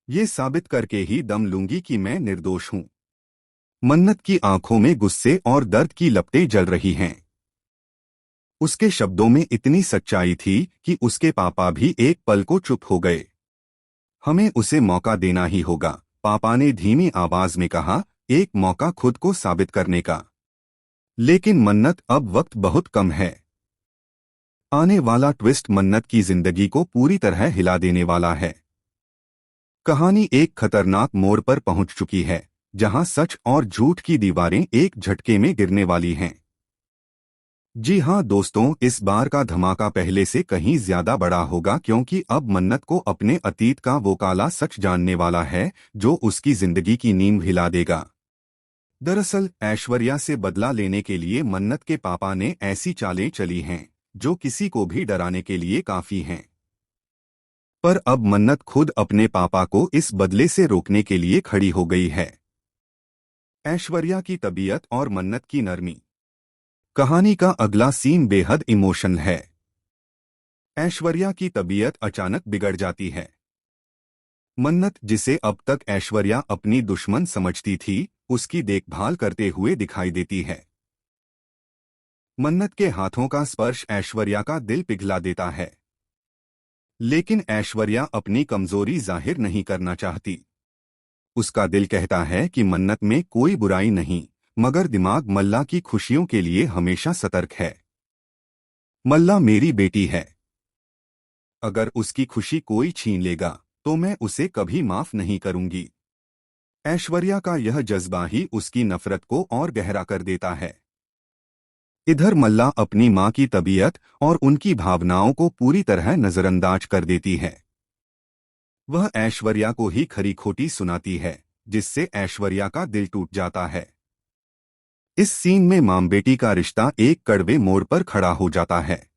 ये साबित करके ही दम लूंगी कि मैं निर्दोष हूं। मन्नत की आंखों में गुस्से और दर्द की लपटें जल रही हैं। उसके शब्दों में इतनी सच्चाई थी कि उसके पापा भी एक पल को चुप हो गए। हमें उसे मौका देना ही होगा, पापा ने धीमी आवाज में कहा, एक मौका खुद को साबित करने का। लेकिन मन्नत, अब वक्त बहुत कम है। आने वाला ट्विस्ट मन्नत की जिंदगी को पूरी तरह हिला देने वाला है। कहानी एक खतरनाक मोड़ पर पहुंच चुकी है, जहां सच और झूठ की दीवारें एक झटके में गिरने वाली हैं। जी हां दोस्तों, इस बार का धमाका पहले से कहीं ज्यादा बड़ा होगा, क्योंकि अब मन्नत को अपने अतीत का वो काला सच जानने वाला है जो उसकी जिंदगी की नींव हिला देगा। दरअसल ऐश्वर्या से बदला लेने के लिए मन्नत के पापा ने ऐसी चालें चली हैं जो किसी को भी डराने के लिए काफी हैं। पर अब मन्नत खुद अपने पापा को इस बदले से रोकने के लिए खड़ी हो गई है। ऐश्वर्या की तबीयत और मन्नत की नरमी। कहानी का अगला सीन बेहद इमोशनल है। ऐश्वर्या की तबीयत अचानक बिगड़ जाती है। मन्नत, जिसे अब तक ऐश्वर्या अपनी दुश्मन समझती थी, उसकी देखभाल करते हुए दिखाई देती है। मन्नत के हाथों का स्पर्श ऐश्वर्या का दिल पिघला देता है। लेकिन ऐश्वर्या अपनी कमजोरी जाहिर नहीं करना चाहती। उसका दिल कहता है कि मन्नत में कोई बुराई नहीं, मगर दिमाग मल्ला की खुशियों के लिए हमेशा सतर्क है। मल्ला मेरी बेटी है। अगर उसकी खुशी कोई छीन लेगा तो मैं उसे कभी माफ नहीं करूंगी। ऐश्वर्या का यह जज्बा ही उसकी नफरत को और गहरा कर देता है। इधर मल्ला अपनी मां की तबीयत और उनकी भावनाओं को पूरी तरह नजरअंदाज कर देती है। वह ऐश्वर्या को ही खरी खोटी सुनाती है, जिससे ऐश्वर्या का दिल टूट जाता है। इस सीन में मां बेटी का रिश्ता एक कड़वे मोड़ पर खड़ा हो जाता है।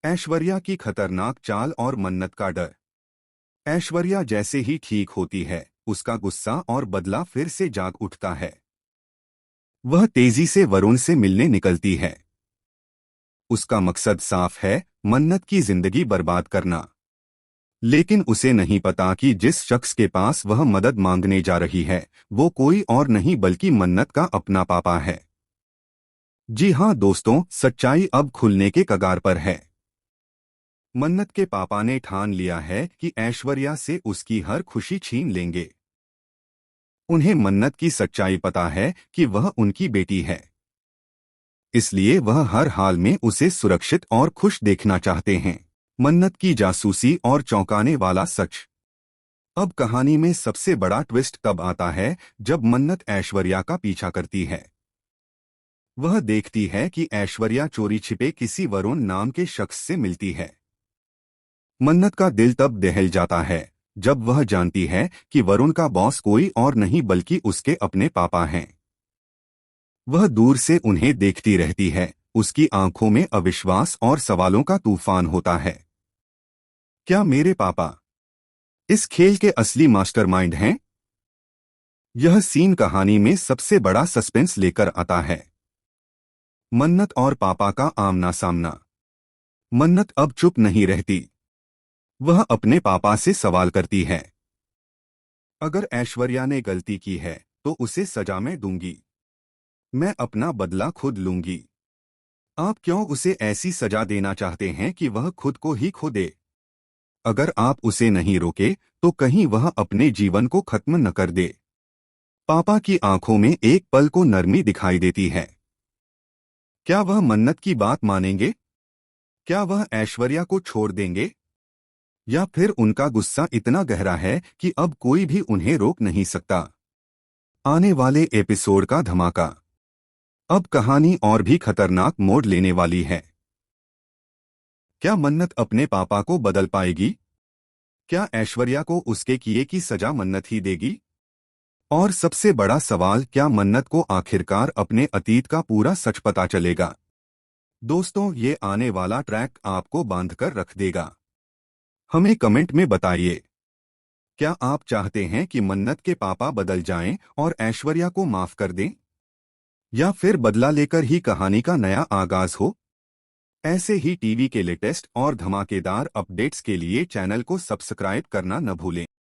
ऐश्वर्या की खतरनाक चाल और मन्नत का डर। ऐश्वर्या जैसे ही ठीक होती है, उसका गुस्सा और बदला फिर से जाग उठता है। वह तेजी से वरुण से मिलने निकलती है। उसका मकसद साफ है, मन्नत की जिंदगी बर्बाद करना। लेकिन उसे नहीं पता कि जिस शख्स के पास वह मदद मांगने जा रही है, वो कोई और नहीं बल्कि मन्नत का अपना पापा है। जी हां दोस्तों, सच्चाई अब खुलने के कगार पर है। मन्नत के पापा ने ठान लिया है कि ऐश्वर्या से उसकी हर खुशी छीन लेंगे। उन्हें मन्नत की सच्चाई पता है कि वह उनकी बेटी है। इसलिए वह हर हाल में उसे सुरक्षित और खुश देखना चाहते हैं। मन्नत की जासूसी और चौंकाने वाला सच। अब कहानी में सबसे बड़ा ट्विस्ट तब आता है जब मन्नत ऐश्वर्या का पीछा करती है। वह देखती है कि ऐश्वर्या चोरी छिपे किसी वरुण नाम के शख्स से मिलती है। मन्नत का दिल तब दहल जाता है जब वह जानती है कि वरुण का बॉस कोई और नहीं बल्कि उसके अपने पापा हैं। वह दूर से उन्हें देखती रहती है, उसकी आंखों में अविश्वास और सवालों का तूफान होता है। क्या मेरे पापा इस खेल के असली मास्टरमाइंड हैं? यह सीन कहानी में सबसे बड़ा सस्पेंस लेकर आता है। मन्नत और पापा का आमना सामना। मन्नत अब चुप नहीं रहती। वह अपने पापा से सवाल करती है। अगर ऐश्वर्या ने गलती की है तो उसे सजा मैं दूंगी। मैं अपना बदला खुद लूंगी। आप क्यों उसे ऐसी सजा देना चाहते हैं कि वह खुद को ही खो दे? अगर आप उसे नहीं रोके तो कहीं वह अपने जीवन को खत्म न कर दे। पापा की आंखों में एक पल को नरमी दिखाई देती है। क्या वह मन्नत की बात मानेंगे? क्या वह ऐश्वर्या को छोड़ देंगे? या फिर उनका गुस्सा इतना गहरा है कि अब कोई भी उन्हें रोक नहीं सकता? आने वाले एपिसोड का धमाका। अब कहानी और भी खतरनाक मोड़ लेने वाली है। क्या मन्नत अपने पापा को बदल पाएगी? क्या ऐश्वर्या को उसके किए की सजा मन्नत ही देगी? और सबसे बड़ा सवाल, क्या मन्नत को आखिरकार अपने अतीत का पूरा सच पता चलेगा? दोस्तों, ये आने वाला ट्रैक आपको बांधकर रख देगा। हमें कमेंट में बताइए, क्या आप चाहते हैं कि मन्नत के पापा बदल जाएं और ऐश्वर्या को माफ कर दें? या फिर बदला लेकर ही कहानी का नया आगाज हो? ऐसे ही टीवी के लेटेस्ट और धमाकेदार अपडेट्स के लिए चैनल को सब्सक्राइब करना न भूलें।